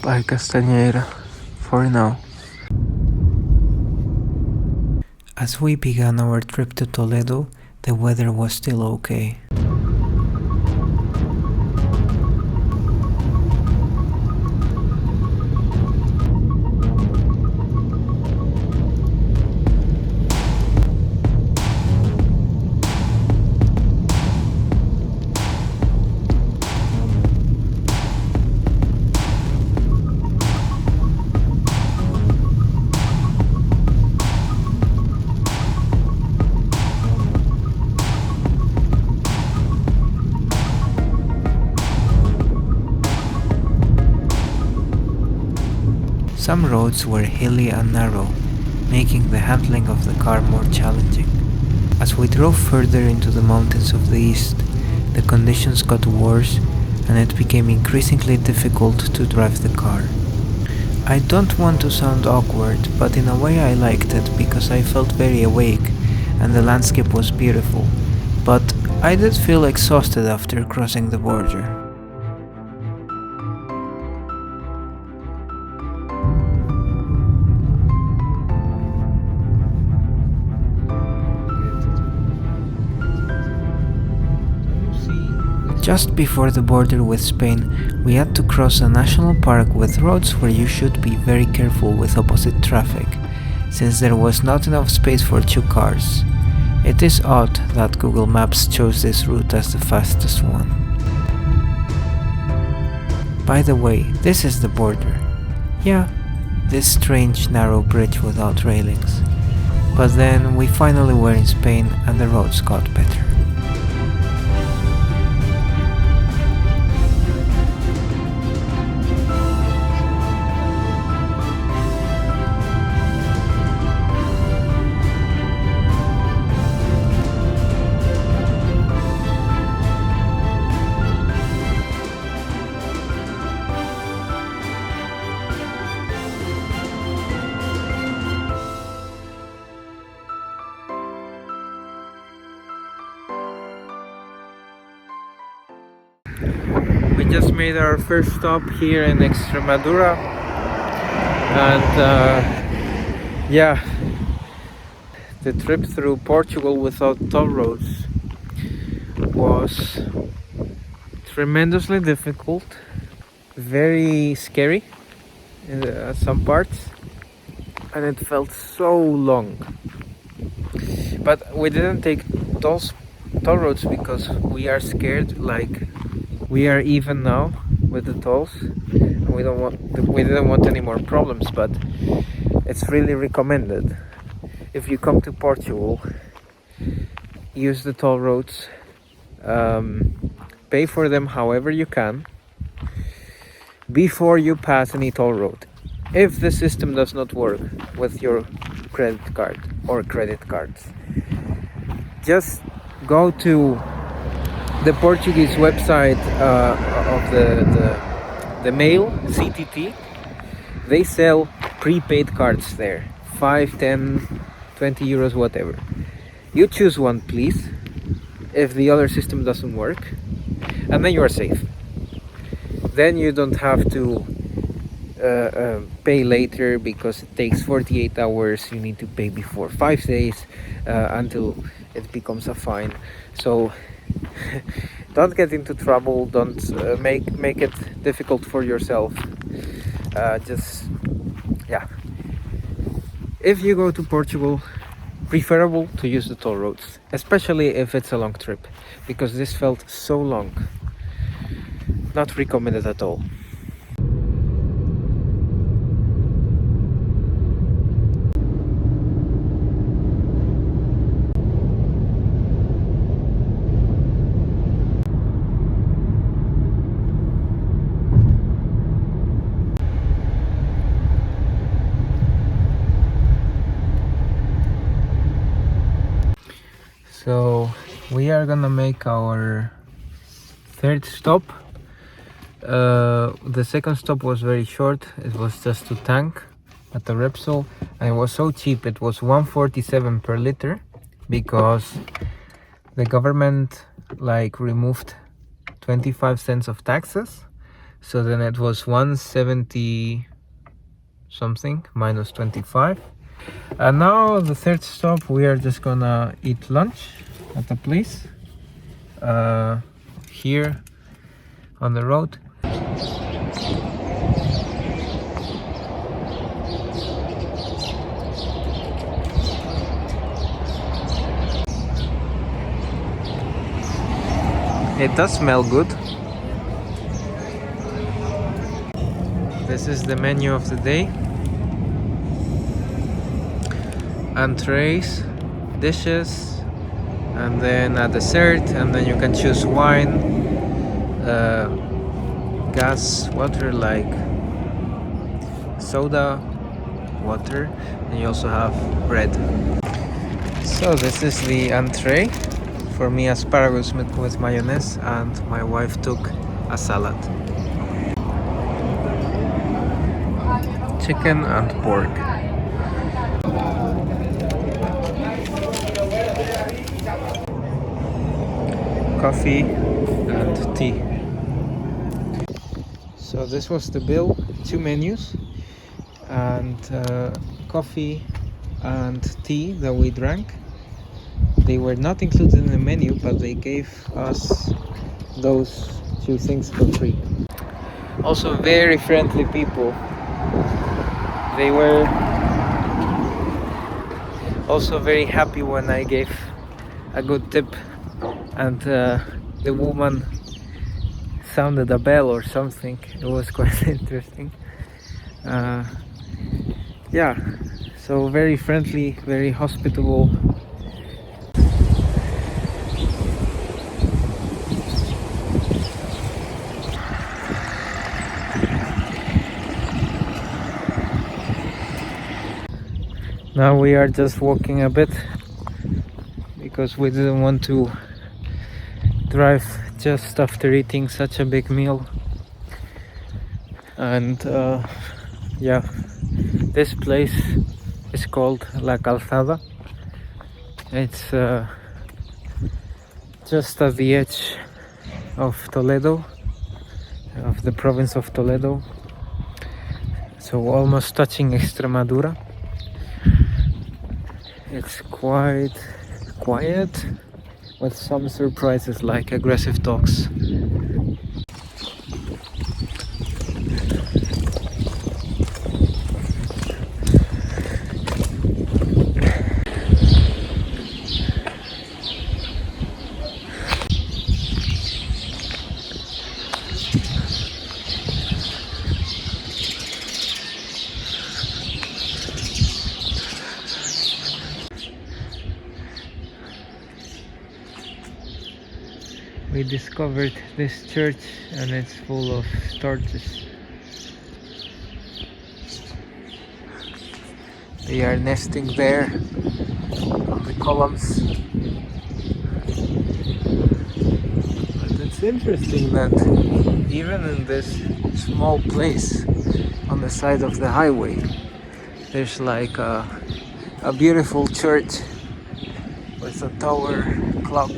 by Castanheira for now. As we began our trip to Toledo, the weather was still okay. Some roads were hilly and narrow, making the handling of the car more challenging. As we drove further into the mountains of the east, the conditions got worse and it became increasingly difficult to drive the car. I don't want to sound awkward, but in a way I liked it because I felt very awake and the landscape was beautiful, but I did feel exhausted after crossing the border. Just before the border with Spain, we had to cross a national park with roads where you should be very careful with opposite traffic, since there was not enough space for 2 cars. It is odd that Google Maps chose this route as the fastest one. By the way, this is the border. Yeah, this strange narrow bridge without railings. But then we finally were in Spain and the roads got better. We just made our first stop here in Extremadura, and yeah, the trip through Portugal without toll roads was tremendously difficult, very scary at some parts, and it felt so long. But we didn't take toll roads because we are scared, like we are even now with the tolls. We didn't want any more problems, but it's really recommended. If you come to Portugal, use the toll roads, pay for them however you can before you pass any toll road. If the system does not work with your credit card or credit cards, just go to the Portuguese website of the mail, CTT. They sell prepaid cards there, 5, 10, 20 euros, whatever. You choose one, please, if the other system doesn't work, and then you are safe. Then you don't have to pay later because it takes 48 hours. You need to pay before 5 days until it becomes a fine. So don't get into trouble, don't make it difficult for yourself. If you go to Portugal, preferable to use the toll roads, especially if it's a long trip, because this felt so long. Not recommended at all. So we are gonna make our third stop. The second stop was very short. It was just to tank at the Repsol, and it was so cheap. It was 1.47 per liter because the government removed 25 cents of taxes. So then it was 170 something minus 25. And now the third stop, we are just gonna eat lunch at a place here on the road. It does smell good. This is the menu of the day. Entrees, dishes, and then a dessert, and then you can choose wine, gas, water like soda, water, and you also have bread. So this is the entree. For me, asparagus with mayonnaise, and my wife took a salad. Chicken and pork. Coffee and tea. So this was the bill, 2 menus, and coffee and tea that we drank. They were not included in the menu, but they gave us those 2 things for free. Also very friendly people. They were also very happy when I gave a good tip, and the woman sounded a bell or something. It was quite interesting. Yeah, so very friendly, very hospitable. Now we are just walking a bit because we didn't want to drive just after eating such a big meal. And yeah, this place is called La Calzada. It's just at the edge of Toledo, of the province of Toledo, so almost touching Extremadura. It's quite quiet, with some surprises like aggressive dogs. We discovered this church and it's full of tortoises. They are nesting there on the columns. But it's interesting that even in this small place on the side of the highway, there's like a beautiful church with a tower clock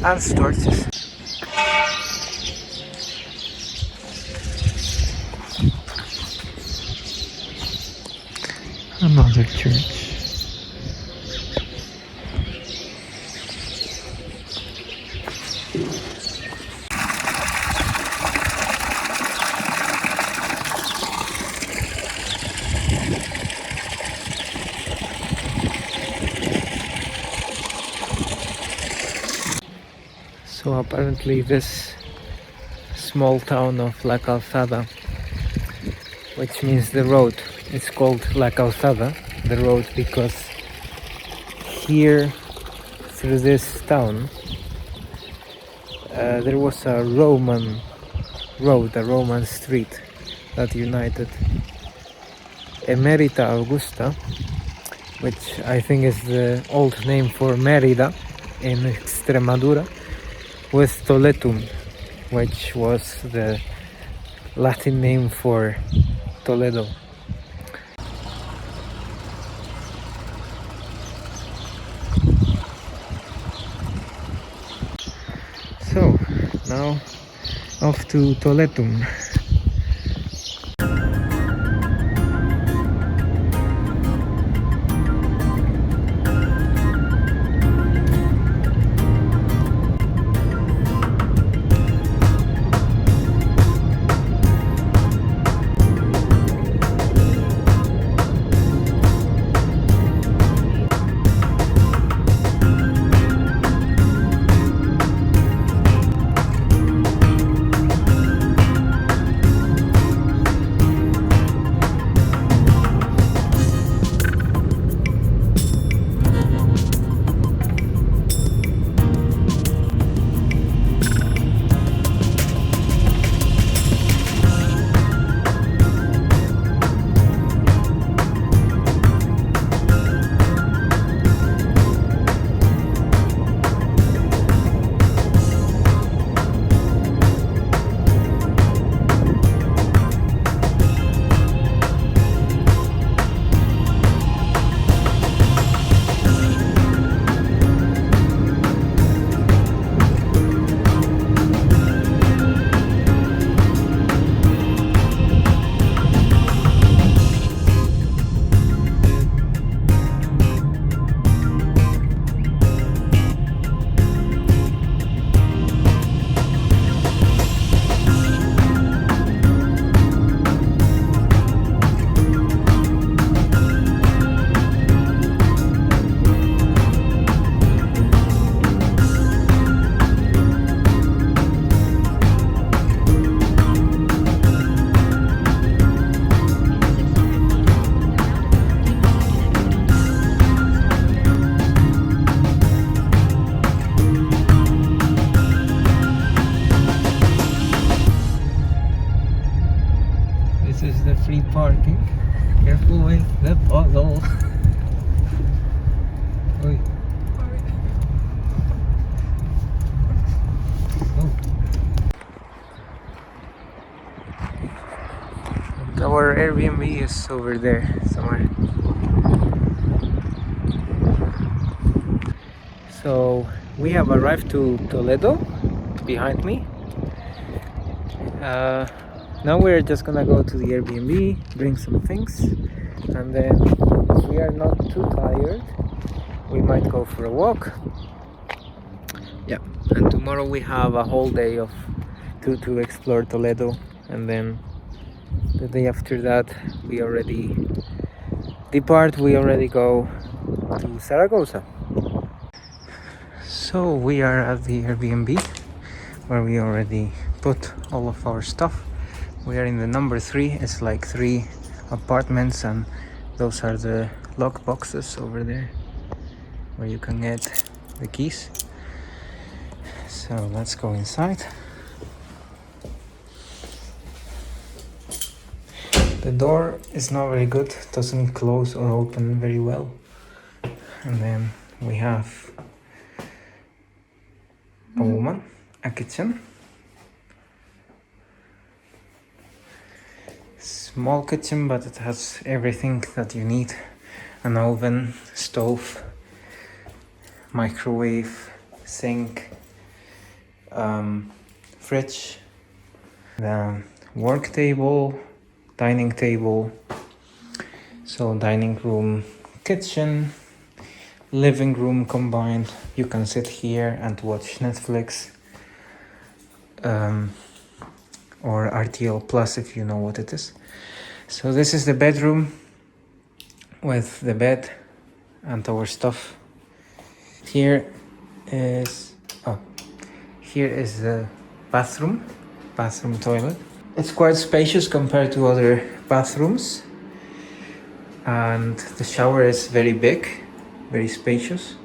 and torches. Another church. So apparently this small town of La Calzada, which means the road, it's called La Calzada, the road, because here through this town there was a Roman road, a Roman street that united Emerita Augusta, which I think is the old name for Merida in Extremadura, with Toletum, which was the Latin name for Toledo. So now off to Toledo. This is the free parking. Careful with the puzzle. Oi. Oh. Our Airbnb is over there somewhere. So we have arrived to Toledo behind me. Now we're just gonna go to the Airbnb, bring some things, and then if we are not too tired, we might go for a walk. Yeah, and tomorrow we have a whole day to explore Toledo, and then the day after that we already depart. We already go to Zaragoza. So we are at the Airbnb where we already put all of our stuff. We are in the number 3. It's like 3 apartments, and those are the lock boxes over there where you can get the keys. So let's go inside. The door is not very good, doesn't close or open very well. And then we have a woman, a kitchen. Small kitchen, but it has everything that you need. An oven, stove, microwave, sink, fridge, the work table, dining table. So dining room, kitchen, living room combined. You can sit here and watch Netflix. Or RTL Plus if you know what it is. So this is the bedroom with the bed and our stuff. Here is the bathroom toilet. It's quite spacious compared to other bathrooms, and the shower is very big, very spacious,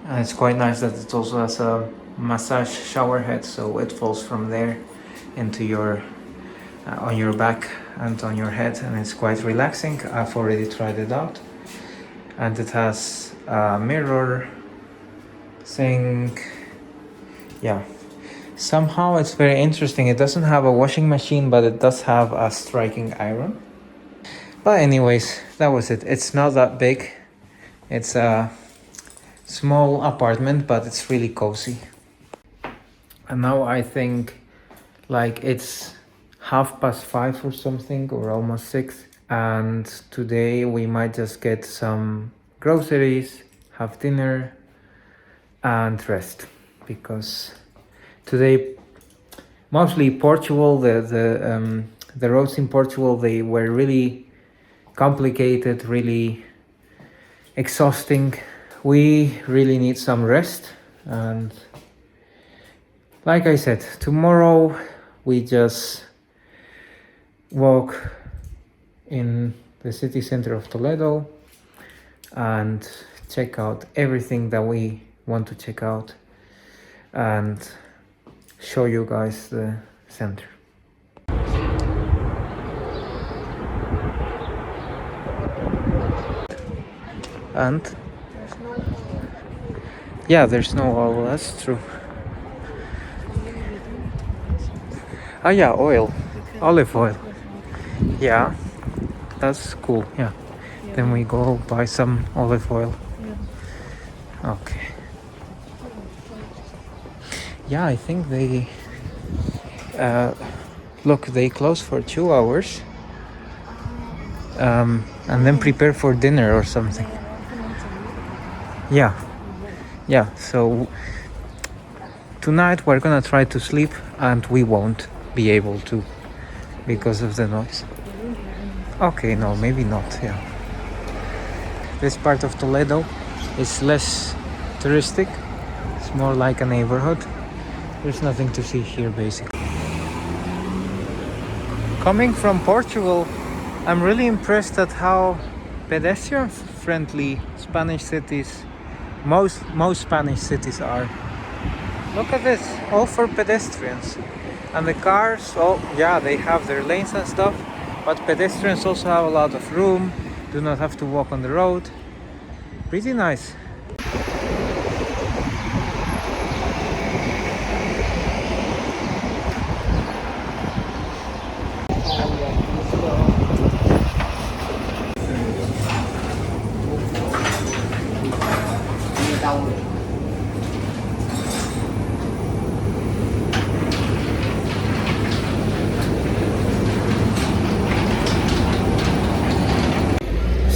and it's quite nice that it also has a massage shower head, so it falls from there into your on your back and on your head, and it's quite relaxing. I've already tried it out, and it has a mirror, sink. Yeah, somehow it's very interesting. It doesn't have a washing machine, but it does have a striking iron. But anyways, that was it. It's not that big. It's a small apartment, but it's really cozy. And now I think Like it's 5:30 or something, or almost 6. And today we might just get some groceries, have dinner, and rest. Because today, mostly Portugal, the roads in Portugal, they were really complicated, really exhausting. We really need some rest. And like I said, tomorrow we just walk in the city center of Toledo and check out everything that we want to check out and show you guys the center. And yeah, there's no oil, that's true. Oh yeah, oil, olive oil. Yeah, that's cool. Yeah, then we go buy some olive oil. Okay. Yeah, I think they look, they close for 2 hours and then prepare for dinner or something. Yeah, so tonight we're gonna try to sleep, and we won't be able to because of the noise. Okay, no, maybe not. Yeah, this part of Toledo is less touristic. It's more like a neighborhood. There's nothing to see here basically. Coming from Portugal, I'm really impressed at how pedestrian friendly Spanish cities, most Spanish cities are. Look at this, all for pedestrians. And the cars, oh yeah, they have their lanes and stuff, but pedestrians also have a lot of room, do not have to walk on the road. Pretty nice.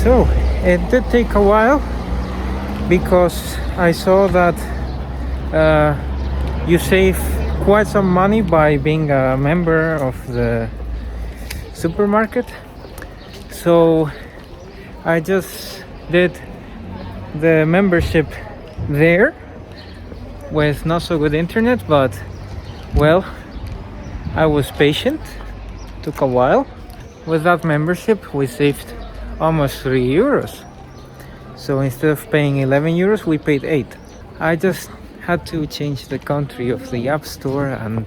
So it did take a while because I saw that you save quite some money by being a member of the supermarket. So I just did the membership there with not so good internet, but well, I was patient, took a while. With that membership we saved almost 3 euros. So instead of paying 11 euros, we paid 8. I just had to change the country of the App Store and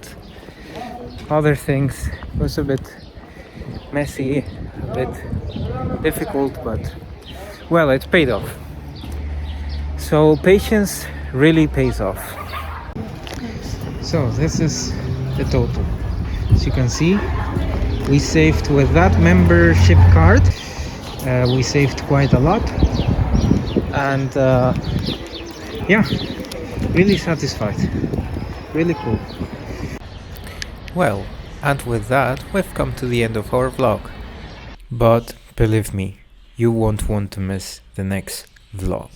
other things. It was a bit messy, a bit difficult, but well, it paid off. So patience really pays off. So this is the total. As you can see, we saved with that membership card. We saved quite a lot, and yeah, really satisfied, really cool. Well, and with that we've come to the end of our vlog, but believe me, you won't want to miss the next vlog.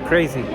Crazy.